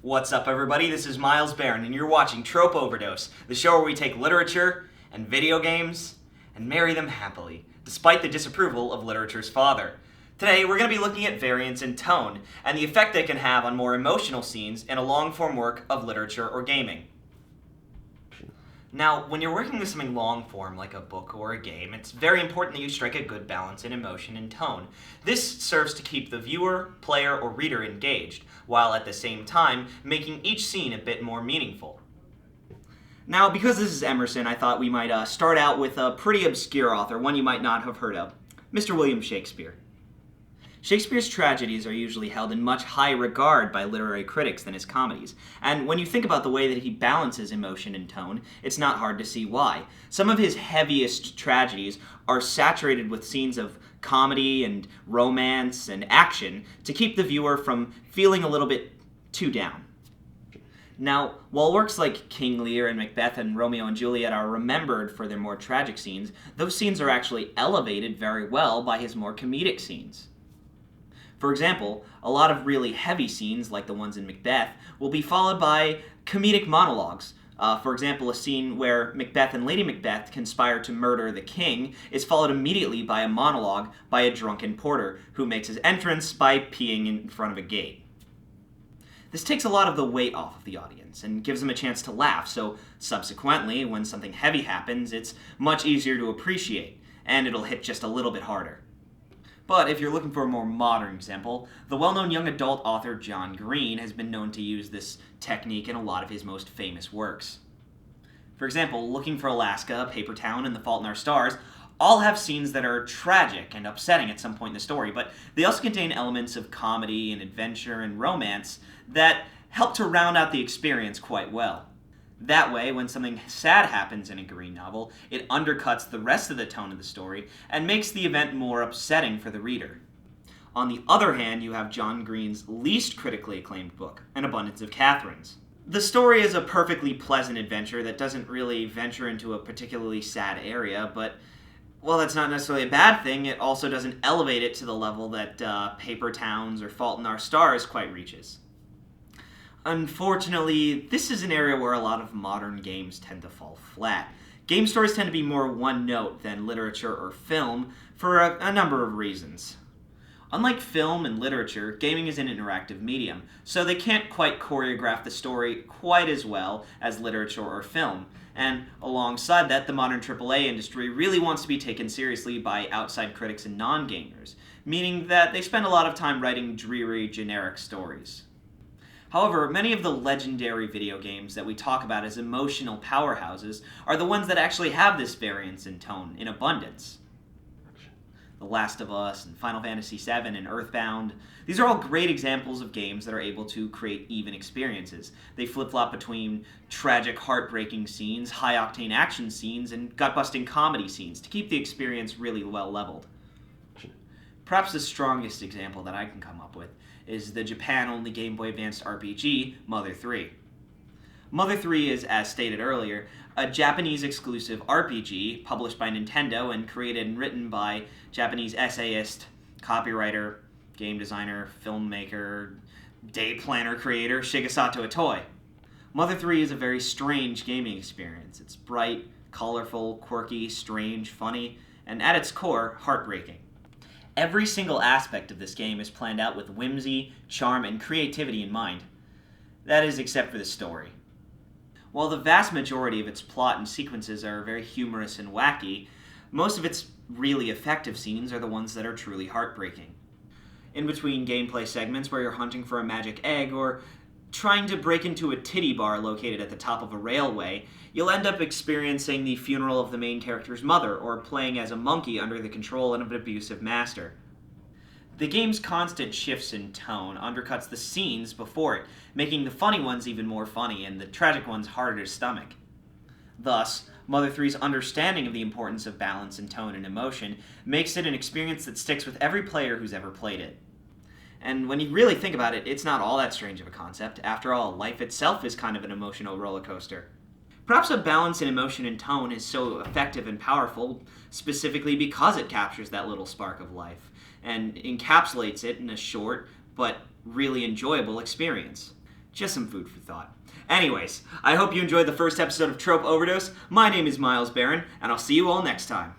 What's up, everybody? This is Myles, Berrin, and you're watching Trope Overdose, the show where we take literature and video games and marry them happily, despite the disapproval of literature's father. Today, we're going to be looking at variance in tone and the effect they can have on more emotional scenes in a long-form work of literature or gaming. Now, when you're working with something long-form, like a book or a game, it's very important that you strike a good balance in emotion and tone. This serves to keep the viewer, player, or reader engaged, while at the same time making each scene a bit more meaningful. Now, because this is Emerson, I thought we might start out with a pretty obscure author, one you might not have heard of, Mr. William Shakespeare. Shakespeare's tragedies are usually held in much higher regard by literary critics than his comedies, and when you think about the way that he balances emotion and tone, it's not hard to see why. Some of his heaviest tragedies are saturated with scenes of comedy and romance and action to keep the viewer from feeling a little bit too down. Now, while works like King Lear and Macbeth and Romeo and Juliet are remembered for their more tragic scenes, those scenes are actually elevated very well by his more comedic scenes. For example, a lot of really heavy scenes, like the ones in Macbeth, will be followed by comedic monologues. For example, a scene where Macbeth and Lady Macbeth conspire to murder the king is followed immediately by a monologue by a drunken porter, who makes his entrance by peeing in front of a gate. This takes a lot of the weight off of the audience and gives them a chance to laugh, so subsequently, when something heavy happens, it's much easier to appreciate, and it'll hit just a little bit harder. But if you're looking for a more modern example, the well-known young adult author John Green has been known to use this technique in a lot of his most famous works. For example, Looking for Alaska, Paper Town, and The Fault in Our Stars all have scenes that are tragic and upsetting at some point in the story, but they also contain elements of comedy and adventure and romance that help to round out the experience quite well. That way, when something sad happens in a Green novel, it undercuts the rest of the tone of the story and makes the event more upsetting for the reader. On the other hand, you have John Green's least critically acclaimed book, An Abundance of Catherines. The story is a perfectly pleasant adventure that doesn't really venture into a particularly sad area, but while that's not necessarily a bad thing, it also doesn't elevate it to the level that Paper Towns or Fault in Our Stars quite reaches. Unfortunately, this is an area where a lot of modern games tend to fall flat. Game stories tend to be more one-note than literature or film for a number of reasons. Unlike film and literature, gaming is an interactive medium, so they can't quite choreograph the story quite as well as literature or film. And alongside that, the modern AAA industry really wants to be taken seriously by outside critics and non-gamers, meaning that they spend a lot of time writing dreary, generic stories. However, many of the legendary video games that we talk about as emotional powerhouses are the ones that actually have this variance in tone in abundance. The Last of Us and Final Fantasy VII and Earthbound, these are all great examples of games that are able to create even experiences. They flip-flop between tragic, heartbreaking scenes, high-octane action scenes, and gut-busting comedy scenes to keep the experience really well-leveled. Perhaps the strongest example that I can come up with is the Japan-only Game Boy Advance RPG, Mother 3. Mother 3 is, as stated earlier, a Japanese-exclusive RPG published by Nintendo and created and written by Japanese essayist, copywriter, game designer, filmmaker, day planner creator Shigesato Itoi. Mother 3 is a very strange gaming experience. It's bright, colorful, quirky, strange, funny, and at its core, heartbreaking. Every single aspect of this game is planned out with whimsy, charm, and creativity in mind. That is, except for the story. While the vast majority of its plot and sequences are very humorous and wacky, most of its really effective scenes are the ones that are truly heartbreaking. In between gameplay segments where you're hunting for a magic egg or trying to break into a titty bar located at the top of a railway, you'll end up experiencing the funeral of the main character's mother, or playing as a monkey under the control of an abusive master. The game's constant shifts in tone undercuts the scenes before it, making the funny ones even more funny and the tragic ones harder to stomach. Thus, Mother 3's understanding of the importance of balance in tone and emotion makes it an experience that sticks with every player who's ever played it. And when you really think about it, it's not all that strange of a concept. After all, life itself is kind of an emotional roller coaster. Perhaps a balance in emotion and tone is so effective and powerful specifically because it captures that little spark of life and encapsulates it in a short but really enjoyable experience. Just some food for thought. Anyways, I hope you enjoyed the first episode of Trope Overdose. My name is Myles Berrin, and I'll see you all next time.